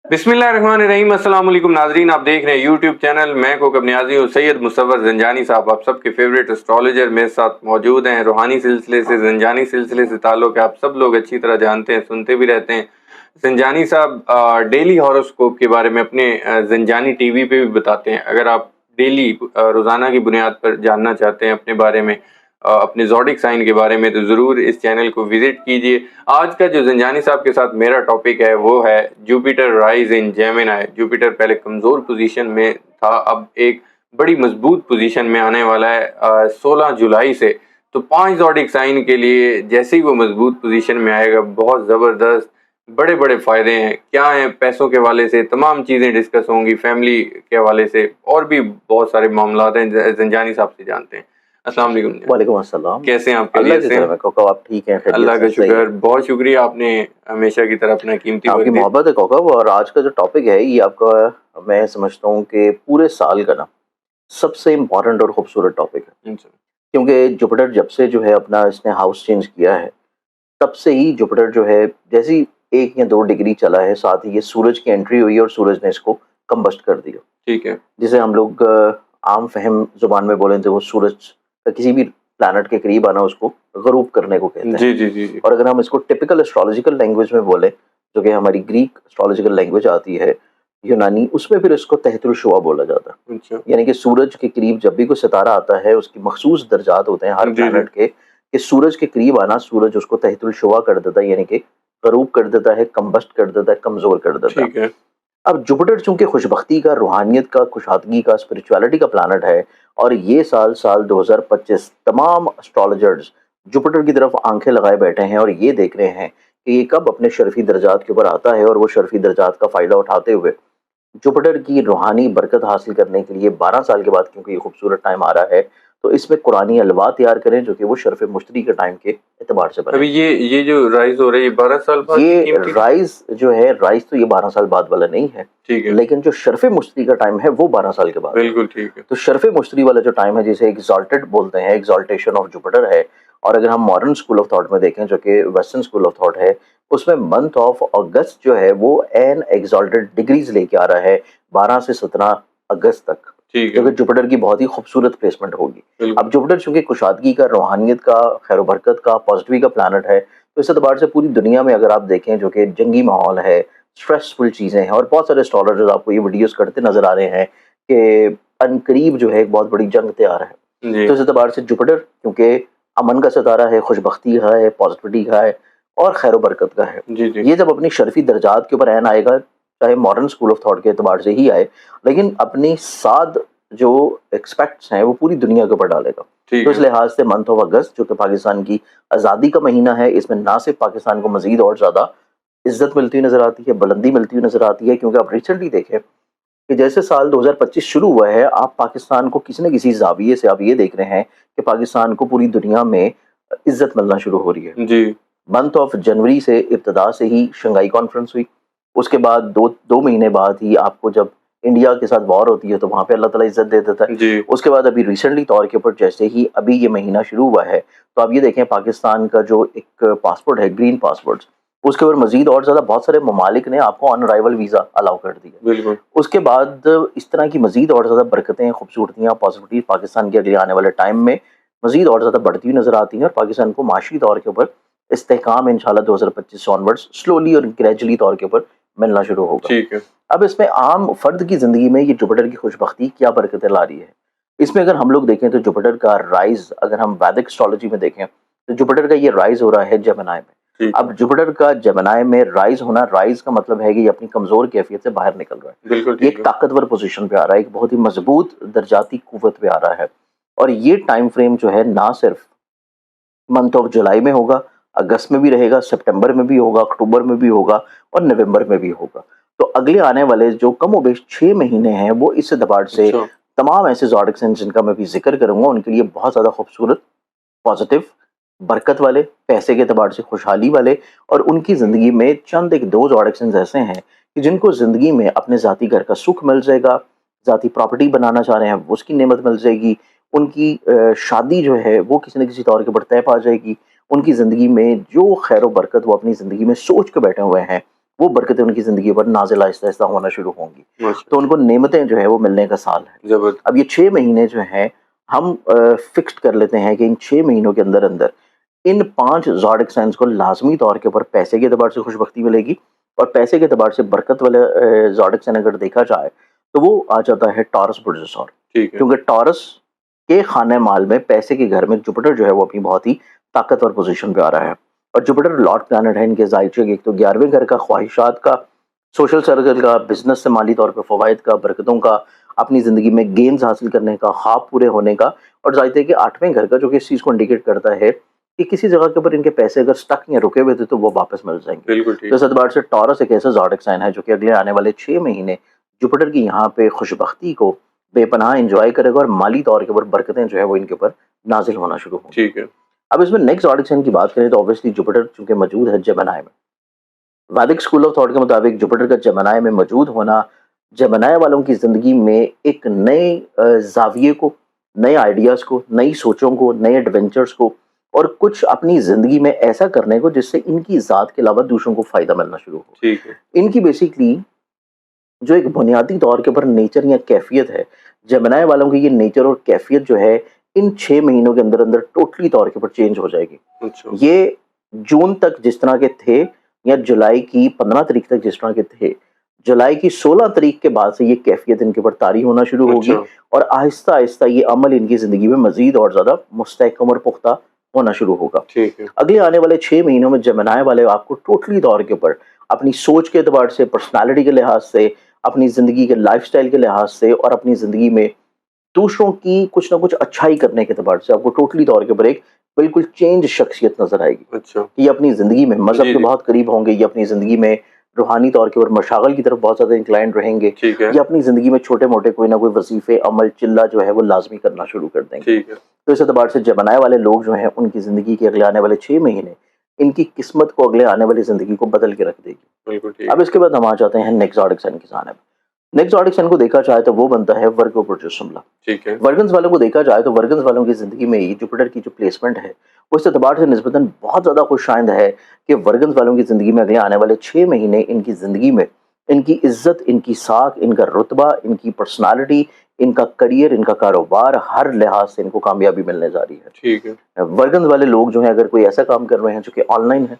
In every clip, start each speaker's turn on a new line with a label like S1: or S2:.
S1: बिस्मिल्लाहिर्रहमानिर्रहीम। अस्सलाम वालेकुम नाजरीन, आप देख रहे हैं यूट्यूब चैनल मैं कोकब नियाजी हूँ। सैयद मुसव्वर ज़ंजानी साहब आप सबके फेवरेट एस्ट्रोलॉजर मेरे साथ मौजूद हैं। रूहानी सिलसिले से, ज़ंजानी सिलसिले से ताल्लुक़ है, आप सब लोग अच्छी तरह जानते हैं, सुनते भी रहते हैं। ज़ंजानी साहब डेली हॉरोस्कोप के बारे में अपने ज़ंजानी टीवी पे भी बताते हैं। अगर आप डेली रोज़ाना की बुनियाद पर जानना चाहते हैं अपने बारे में, अपने ज़ोडिक साइन के बारे में, तो ज़रूर इस चैनल को विज़िट कीजिए। आज का जो ज़ंजानी साहब के साथ मेरा टॉपिक है वो है Jupiter rise in Gemini. Jupiter पहले कमज़ोर पोजीशन में था, अब एक बड़ी मजबूत पोजीशन में आने वाला है 16 जुलाई से। तो 5 ज़ोडिक साइन के लिए जैसे ही वो मजबूत पोजीशन में आएगा, बहुत ज़बरदस्त बड़े बड़े फ़ायदे हैं। क्या हैं, पैसों के हवाले से तमाम चीज़ें डिस्कस होंगी, फैमिली के हवाले से और भी बहुत सारे मामलात हैं। ज़ंजानी साहब से जानते हैं। अस्सलाम वालेकुम।
S2: वालेकुम अस्सलाम।
S1: कैसे हैं आप?
S2: अल्लाह की
S1: खैरियत से?
S2: करम है कोकब, आप ठीक हैं? खैरियत
S1: अल्लाह का
S2: से? सही
S1: शुक्र,
S2: है।
S1: बहुत शुक्रिया, आपने हमेशा की तरह अपना कीमती
S2: आपकी
S1: वक्त दिया।
S2: मोहब्बत है कोकब। और आज का जो टॉपिक है ये आपका, मैं समझता हूँ कि पूरे साल का ना सबसे इम्पोर्टेंट और खूबसूरत टॉपिक है।
S1: अच्छा,
S2: क्योंकि जुपिटर जब से जो है अपना इसने हाउस चेंज किया है, तब से ही जुपिटर जो है जैसी 1 या 2 डिग्री चला है, साथ ही ये सूरज की एंट्री हुई और सूरज ने इसको कंबस्ट कर दिया।
S1: ठीक है।
S2: जिसे हम लोग आम फहम जुबान में बोलें तो वो सूरज का किसी भी प्लैनेट के करीब आना उसको गरूब करने को कहते हैं।
S1: जी, जी, जी, जी।
S2: और अगर हम इसको टिपिकल एस्ट्रोलॉजिकल लैंग्वेज में बोले, जो कि हमारी ग्रीक एस्ट्रोलॉजिकल लैंग्वेज आती है, यूनानी, उसमें फिर इसको तहतुल शुआ बोला जाता है।
S1: अच्छा,
S2: यानी कि सूरज के करीब जब भी कोई सितारा आता है, उसकी मखसूस दर्जात होते हैं हर
S1: जी, जी।
S2: प्लैनेट के, कि सूरज के करीब आना, सूरज उसको तहतुल शुआ कर देता है, यानी कि गरूब कर देता है, कंबस्ट कर देता है, कमज़ोर कर देता है।
S1: ठीक है।
S2: अब जुपिटर चूंकि खुशबख्ती का, रूहानियत का, खुशहादगी का, स्पिरिचुअलिटी का प्लानट है, और ये साल 2025 तमाम एस्ट्रोलॉजर्स जुपिटर की तरफ आंखें लगाए बैठे हैं और ये देख रहे हैं कि ये कब अपने शर्फी दर्जात के ऊपर आता है, और वो शर्फी दर्जात का फ़ायदा उठाते हुए जुपिटर की रूहानी बरकत हासिल करने के लिए 12 साल के बाद, क्योंकि ये खूबसूरत टाइम आ रहा है, तो इसमें कुरानी अलवा तैयार करें जो कि वो शर्फ मुश्तरी के टाइम के एतबार से बने।
S1: अभी ये जो राइज हो रही है 12 साल बाद की
S2: ये
S1: कीमती?
S2: राइज जो है, राइज तो ये 12 साल बाद वाला नहीं है,
S1: ठीक है,
S2: लेकिन जो शर्फ मुश्तरी का टाइम है वो 12 साल के बाद है।
S1: बिल्कुल ठीक है।
S2: तो शर्फ मुश्तरी वाला जो टाइम है, जिसे एग्जॉल्टेड बोलते हैं, एग्जॉल्टेशन ऑफ जुपिटर है। और अगर हम मॉडर्न स्कूल ऑफ थॉट में देखें, जो कि वेस्टर्न स्कूल ऑफ थॉट है, उसमें मंथ ऑफ अगस्त जो है वो एन एग्जॉल्टेड डिग्रीज लेके आ रहा है 12 से 17 अगस्त तक,
S1: ठीक
S2: जो कि
S1: है,
S2: जुपिटर की बहुत ही खूबसूरत प्लेसमेंट होगी।
S1: बिल्कुल।
S2: अब जुपिटर चूंकि कुशादगी का, रूहानियत का, खैर बरकत का, पॉजिटिविटी का प्लानट है, तो इस एतबार से पूरी दुनिया में अगर आप देखें, जो कि जंगी माहौल है, स्ट्रेसफुल चीज़ें हैं, और बहुत सारे एस्ट्रोलॉजर्स आपको ये वीडियोस करते नजर आ रहे हैं कि अनकरीब जो है एक बहुत बड़ी जंग तैयार है।
S1: जी,
S2: तो इस एतबार से जुपिटर क्योंकि अमन का सितारा है, खुशबख्ती का है, पॉजिटिविटी का है और खैर बरकत का है,
S1: जी, जी,
S2: ये जब अपनी शर्फी दर्जात के ऊपर एन आएगा, चाहे मॉडर्न स्कूल ऑफ थॉट के एतबार से ही आए, लेकिन अपनी साद जो एक्सपेक्ट्स हैं वो पूरी दुनिया के ऊपर डालेगा।
S1: ठीक
S2: तो इस
S1: है।
S2: लिहाज से मंथ ऑफ अगस्त, जो कि पाकिस्तान की आज़ादी का महीना है, इसमें ना सिर्फ पाकिस्तान को मजीद और ज़्यादा इज्जत मिलती हुई नजर आती है, बुलंदी मिलती हुई नजर आती है, क्योंकि आप रिसेंटली देखें कि जैसे साल 2025 शुरू हुआ है, आप पाकिस्तान को किसी न किसी जाविये से आप ये देख रहे हैं कि पाकिस्तान को पूरी दुनिया में इज्जत मिलना शुरू हो रही है।
S1: जी,
S2: मंथ ऑफ जनवरी से इब्तदा से ही शंघाई कॉन्फ्रेंस हुई, उसके बाद दो महीने बाद ही आपको जब इंडिया के साथ वॉर होती है तो वहाँ पे अल्लाह ताला इज्जत दे देता है।
S1: जी,
S2: उसके बाद अभी रिसेंटली तौर के ऊपर जैसे ही अभी ये महीना शुरू हुआ है, तो आप ये देखें पाकिस्तान का जो एक पासपोर्ट है, ग्रीन पासपोर्ट, उसके ऊपर मजीद और ज़्यादा बहुत सारे ममालिक ने आपको ऑन अराइवल वीज़ा अलाउ कर दिया।
S1: बिल्कुल।
S2: उसके बाद इस तरह की मजीद और ज़्यादा बरकतें, खूबसूरतियाँ, पॉजिटिविटी पाकिस्तान के अगले आने वाले टाइम में मजीद और ज़्यादा बढ़ती हुई नज़र आती हैं, और पाकिस्तान को माशी तौर के ऊपर इस्तेहकाम इंशाल्लाह 2025 से ऑनवर्ड्स स्लोली और ग्रेजुअली तौर के ऊपर मिलना शुरू होगा।
S1: ठीक है।
S2: अब इसमें आम फर्द की ज़िंदगी में ये जुपिटर की खुशबख्ती क्या बरकतें ला रही है, इसमें अगर हम लोग देखें तो जुपिटर का राइज, अगर हम वैदिक एस्ट्रोलॉजी में देखें तो जुपिटर का ये राइज हो रहा है जेमिनी में।
S1: ठीक
S2: अब
S1: है,
S2: जुपिटर का जेमिनी में राइज होना, राइज का मतलब है कि ये अपनी कमज़ोर कैफियत से बाहर निकल रहा है,
S1: बिल्कुल
S2: ये
S1: ठीक
S2: एक
S1: है।
S2: ताकतवर पोजीशन पे आ रहा है, एक बहुत ही मजबूत दर्जाती कुव्वत पे आ रहा है। और ये टाइम फ्रेम जो है ना सिर्फ मंथ ऑफ जुलाई में होगा, अगस्त में भी रहेगा, सितंबर में भी होगा, अक्टूबर में भी होगा और नवंबर में भी होगा। तो अगले आने वाले जो कमोबेश 6 महीने हैं, वो इस एतबार से
S1: अच्छा,
S2: तमाम ऐसे ज़ोडिक साइंस जिनका मैं भी ज़िक्र करूँगा, उनके लिए बहुत ज़्यादा खूबसूरत, पॉजिटिव, बरकत वाले, पैसे के एतबार से खुशहाली वाले, और उनकी ज़िंदगी में चंद एक 2 ज़ोडिक साइंस ऐसे हैं कि जिनको ज़िंदगी में अपने ज़ाती घर का सुख मिल जाएगा, ज़ाती प्रॉपर्टी बनाना चाह रहे हैं, वो उसकी नेमत मिल जाएगी, उनकी शादी जो है वो किसी न किसी तौर के ऊपर तय पा जाएगी, उनकी ज़िंदगी में जो खैर बरकत वो अपनी ज़िंदगी में सोच के बैठे हुए हैं, وہ برکتیں ان کی زندگی پر نازل آہستہ آہستہ ہونا شروع ہوں گی.
S1: ماشاء
S2: تو ان کو نعمتیں جو ہے وہ ملنے کا سال ہے.
S1: زبردست.
S2: اب یہ 6 مہینے جو ہیں ہم فکسڈ کر لیتے ہیں کہ ان 6 مہینوں کے اندر اندر ان 5 زوڈک سائنس کو لازمی طور کے اوپر پیسے کے اعتبار سے خوش بختی ملے گی، اور پیسے کے اعتبار سے برکت والے زوڈک سائن اگر دیکھا جائے تو وہ آ جاتا ہے ٹارس برجسور.
S1: ٹھیک ہے.
S2: کیونکہ ٹارس کے خانہ مال میں پیسے کے گھر میں جوپیٹر جو ہے وہ اپنی بہت ہی طاقتور پوزیشن پہ آ رہا ہے. اور جوپیٹر لارڈ پلانٹ ہے ان کے زائچے کے، ایک تو 11ویں گھر کا، خواہشات کا، سوشل سرکل کا، بزنس سے مالی طور پہ فوائد کا، برکتوں کا، اپنی زندگی میں گینز حاصل کرنے کا، خواب پورے ہونے کا. اور ظاہر ہے کہ 8ویں گھر کا جو کہ اس چیز کو انڈیکیٹ کرتا ہے کہ کسی جگہ کے اوپر ان کے پیسے اگر سٹک یا رکے ہوئے تھے تو وہ واپس مل جائیں گے.
S1: بالکل
S2: تو
S1: ٹھیک.
S2: اس اعتبار سے ٹورس ایک ایسا زوڈک سائن ہے جو کہ اگلے آنے والے 6 مہینے جوپیٹر کی یہاں پہ خوش بختی کو بے پناہ انجوائے کرے گا، اور مالی طور کے اوپر برکتیں جو ہے وہ ان کے اوپر نازل ہونا شروع ہوں گی.
S1: ٹھیک ہے.
S2: اب اس میں نیکسٹ زوڈک سائن کی بات کریں تو اوبویسلی جوپیٹر چونکہ موجود ہے جیمنائی میں. ویدک اسکول آف تھاٹ کے مطابق جوپیٹر کا جیمنائی میں موجود ہونا جیمنائی والوں کی زندگی میں ایک نئے زاویے کو، نئے آئیڈیاز کو، نئی سوچوں کو، نئے ایڈونچرز کو، اور کچھ اپنی زندگی میں ایسا کرنے کو جس سے ان کی ذات کے علاوہ دوسروں کو فائدہ ملنا شروع ہو.
S1: ٹھیک ہے.
S2: ان کی بیسکلی جو ایک بنیادی طور کے اوپر نیچر یا کیفیت ہے، جیمنائی والوں کی یہ نیچر اور کیفیت جو ہے ان 6 مہینوں کے اندر اندر ٹوٹلی طور کے اوپر چینج ہو جائے گی.
S1: اچھا.
S2: یہ جون تک جس طرح کے تھے، یا جولائی کی 15 تاریخ تک جس طرح کے تھے، جولائی کی 16 تاریخ کے بعد سے یہ کیفیت ان کے اوپر طاری ہونا شروع ہوگی،
S1: اچھا.
S2: اور آہستہ آہستہ یہ عمل ان کی زندگی میں مزید اور زیادہ مستحکم اور پختہ ہونا شروع ہوگا.
S1: ٹھیک ہے.
S2: اگلے آنے والے 6 مہینوں میں جیمنائی والے آپ کو ٹوٹلی طور کے اوپر اپنی سوچ کے اعتبار سے، پرسنالٹی کے لحاظ سے، اپنی زندگی کے لائف سٹائل کے لحاظ سے، اور اپنی زندگی میں دوسروں کی کچھ نہ کچھ اچھائی کرنے کے اعتبار سے آپ کو ٹوٹلی طور کے اوپر ایک بالکل چینج شخصیت نظر آئے گی.
S1: اچھا.
S2: یہ اپنی زندگی میں مذہب کے بہت قریب ہوں گے، یہ اپنی زندگی میں روحانی طور کے اوپر مشاغل کی طرف بہت زیادہ انکلائنڈ رہیں گے،
S1: ٹھیک ہے.
S2: یہ اپنی زندگی میں چھوٹے موٹے کوئی نہ کوئی وظیفے، عمل، چلہ جو ہے وہ لازمی کرنا شروع کر دیں گے.
S1: ٹھیک ہے.
S2: تو اس اعتبار سے جیمنائی والے لوگ جو ہیں ان کی زندگی کے اگلے آنے والے 6 مہینے ان کی قسمت کو اگلے آنے والی زندگی کو بدل کے رکھ دے گی.
S1: بالکل ٹھیک.
S2: اب اس کے بعد ہم آ جاتے ہیں نیکسٹ زوڈک سائن کی جانب. نیکسٹ زوڈک سائن کو دیکھا جائے تو وہ بنتا ہے ورگو برجس حملہ.
S1: ٹھیک ہے.
S2: ورگنز والوں کو دیکھا جائے تو ورگنز والوں کی زندگی میں یہ جوپیٹر کی جو پلیسمنٹ ہے وہ اس اعتبار سے نسبتاً بہت زیادہ خوش آئند ہے کہ ورگنز والوں کی زندگی میں اگلے آنے والے 6 مہینے ان کی زندگی میں ان کی عزت، ان کی ساکھ، ان کا رتبہ، ان کی پرسنالٹی، ان کا کریئر، ان کا کاروبار، ہر لحاظ سے ان کو کامیابی ملنے جا رہی ہے.
S1: ٹھیک ہے.
S2: ورگنز والے لوگ جو ہیں اگر کوئی ایسا کام کر رہے ہیں جو کہ آن لائن ہے،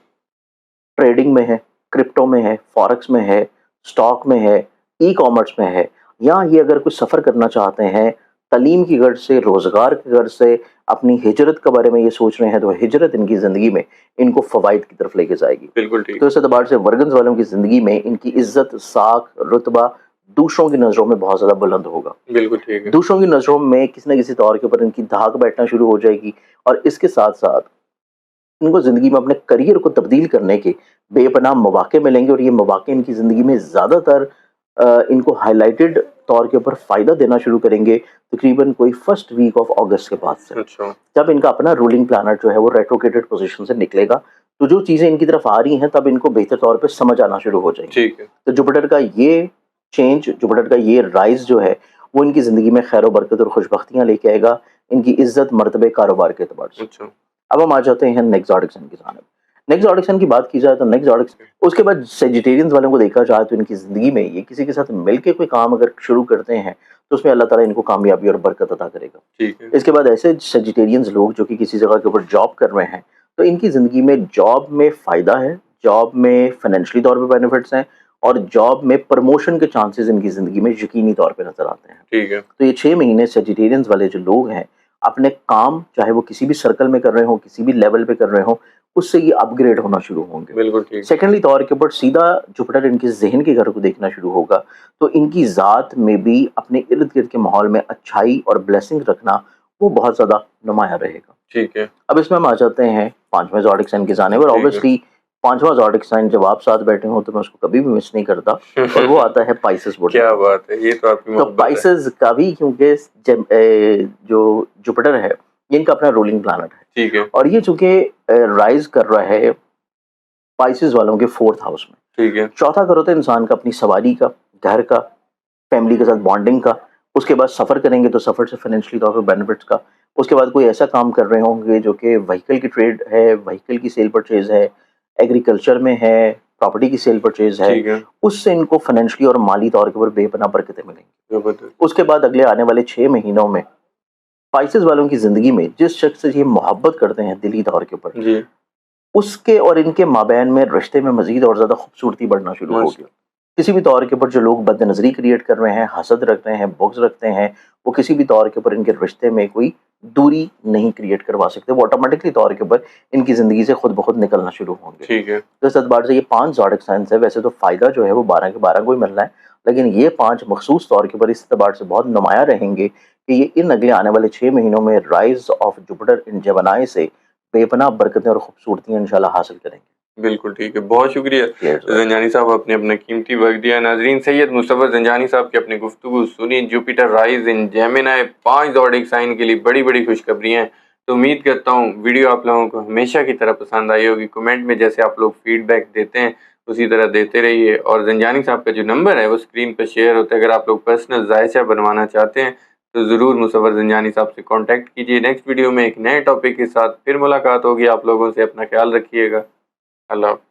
S2: ٹریڈنگ میں ہے، کرپٹو میں ہے، فارکس میں ہے، سٹاک میں ہے، ای کامرس میں ہے، یا یہ اگر کوئی سفر کرنا چاہتے ہیں تعلیم کی غرض سے، روزگار کی غرض سے، اپنی ہجرت کے بارے میں یہ سوچ رہے ہیں، تو ہجرت ان کی زندگی میں ان کو فوائد کی طرف لے کے جائے گی.
S1: بالکل ٹھیک.
S2: تو اس اعتبار سے ورگنز والوں کی زندگی میں ان کی عزت، ساکھ، رتبہ دوسروں کی نظروں میں بہت زیادہ بلند ہوگا.
S1: بالکل ٹھیک ہے.
S2: دوسروں کی نظروں میں کسی نہ کسی طور کے اوپر ان کی دھاک بیٹھنا شروع ہو جائے گی، اور اس کے ساتھ ساتھ ان کو زندگی میں اپنے کریئر کو تبدیل کرنے کے بے پناہ مواقع ملیں گے، اور یہ مواقع ان کی زندگی میں زیادہ تر ان کو ہائی لائٹڈ طور کے اوپر فائدہ دینا شروع کریں گے تقریباً کوئی فرسٹ ویک آف اگست کے بعد سے،
S1: اچھا.
S2: جب ان کا اپنا رولنگ پلانٹ جو ہے وہ ریٹروگریٹڈ پوزیشن سے نکلے گا. تو جو چیزیں ان کی طرف آ رہی ہیں تب ان کو بہتر طور پہ سمجھ آنا شروع ہو جائیں گی.
S1: ٹھیک ہے.
S2: تو جوپیٹر کا یہ چینج، جوپیٹر کا یہ رائز جو ہے وہ ان کی زندگی میں خیر و برکت اور خوش بختیاں لے کے آئے گا، ان کی عزت، مرتبے، کاروبار کے اعتبار سے.
S1: اچھا.
S2: اب ہم آ جاتے ہیں نیکسٹ زوڈک سائن کی جانب. نیکسٹ زوڈک سائن کی بات کی جائے تو نیکسٹ زوڈک اس کے بعد سیجیٹیرینز والوں کو دیکھا جائے تو ان کی زندگی میں یہ کسی کے ساتھ مل کے کوئی کام اگر شروع کرتے ہیں تو اس میں اللہ تعالیٰ ان کو کامیابی اور برکت عطا کرے گا.
S1: ٹھیک ہے.
S2: اس کے بعد ایسے سیجیٹیرینز لوگ جو کہ کسی جگہ کے اوپر جاب کر رہے ہیں تو ان کی زندگی میں جاب میں فائدہ ہے، جاب میں فائنینشلی طور پہ بینیفٹس ہیں، اور جاب میں پروموشن کے چانسز ان کی زندگی میں یقینی طور پہ نظر آتے ہیں.
S1: ٹھیک ہے.
S2: تو یہ 6 مہینے سیجیٹیرینز والے جو لوگ ہیں اپنے کام چاہے وہ کسی بھی سرکل میں کر رہے ہوں، کسی بھی لیول پہ کر رہے ہوں، اس سے یہ اپ گریڈ ہونا شروع ہوں گے.
S1: بالکل ٹھیک.
S2: سیکنڈلی طور کے اوپر سیدھا جوپیٹر ان کے ذہن کے گھر کو دیکھنا شروع ہوگا، تو ان کی ذات میں بھی اپنے ارد گرد کے ماحول میں اچھائی اور بلیسنگ رکھنا وہ بہت زیادہ نمایاں رہے گا.
S1: ٹھیک ہے.
S2: اب اس میں ہم آ جاتے ہیں 5ویں زوڈک سائن کی جانب، اور اوبیسلی 5واں زوڈک سائن جب آپ ساتھ بیٹھے ہوں تو میں اس کو کبھی بھی مس نہیں کرتا، اور وہ آتا ہے پائسس.
S1: کیا بات ہے، یہ تو آپ کی
S2: تو
S1: محبت ہے.
S2: پائسز کا بھی کیونکہ جو جوپیٹر ہے ان کا اپنا رولنگ پلانٹ ہے،
S1: ٹھیک ہے.
S2: اور یہ چونکہ رائز کر رہا ہے پائسز والوں کے 4تھ ہاؤس میں.
S1: ٹھیک ہے.
S2: چوتھا گھر ہوتا ہے انسان کا اپنی سواری کا، گھر کا، فیملی کے ساتھ بانڈنگ کا. اس کے بعد سفر کریں گے تو سفر سے فائنینشلی طور پہ بینیفٹس کا. اس کے بعد کوئی ایسا کام کر رہے ہوں گے جو کہ وہیکل کی ٹریڈ ہے، وہیکل کی سیل پرچیز ہے، ایگریکلچر میں ہے، प्रॉपर्टी की सेल परचेज है,
S1: ठीक है,
S2: उससे इनको फाइनेंशियली और माली तौर के ऊपर बेपनाह बरकतें मिलेंगी।
S1: जबरदस्त।
S2: उसके बाद अगले आने वाले 6 महीनों में स्पाइसेस वालों की ज़िंदगी में जिस शख्स से ये मोहब्बत करते हैं दिली तौर के ऊपर,
S1: जी,
S2: उसके और इनके माबैन में रिश्ते में मज़ीद और ज़्यादा खूबसूरती बढ़ना शुरू होगी।
S1: माशा
S2: किसी भी तौर के ऊपर जो लोग बदनज़री क्रिएट कर रहे हैं, हसद रख रहे हैं, बुग़्ज़ रखते हैं, वो किसी भी तौर के ऊपर इनके रिश्ते में कोई दूरी नहीं क्रिएट करवा सकते। वो ऑटोमेटिकली तौर के ऊपर इनकी ज़िंदगी से खुद ब खुद निकलना शुरू होंगे।
S1: ठीक है,
S2: तो इस एतबार से ये 5 ज़ोडिएक साइंस है। वैसे तो फ़ायदा जो है वो 12 के 12 को ही मिल रहा है, लेकिन ये 5 मखसूस तौर के ऊपर इस एतबार से बहुत नुमायाँ रहेंगे कि ये इन अगले आने वाले 6 महीनों में rise of Jupiter in Gemini से बेपनाह बरकतें और खूबसूरतियाँ इंशाल्लाह हासिल करेंगे।
S1: बिल्कुल ठीक है। बहुत शुक्रिया
S2: Cheers.
S1: ज़ंजानी साहब, आपने अपना कीमती वक़्त दिया। नाज़रीन, सैयद मुस्तफ़ा ज़ंजानी साहब की अपनी गुफ्तगू सुनी। जुपिटर राइज़ इन जेमिनी 5 ज़ोडिएक साइन के लिए बड़ी-बड़ी खुशखबरियाँ हैं। तो उम्मीद करता हूँ वीडियो आप लोगों को हमेशा की तरह पसंद आई होगी। कमेंट में जैसे आप लोग फीडबैक देते हैं उसी तरह देते रहिए, और ज़ंजानी साहब का जो नंबर है वो स्क्रीन पर शेयर होता है। अगर आप लोग पर्सनल जायचा बनवाना चाहते हैं तो ज़रूर मुसव्वर ज़ंजानी साहब से कॉन्टैक्ट कीजिए। नेक्स्ट वीडियो में एक नए टॉपिक के साथ फिर मुलाकात होगी आप लोगों से। अपना ख्याल रखिएगा। अल्लाह हाफ़िज़।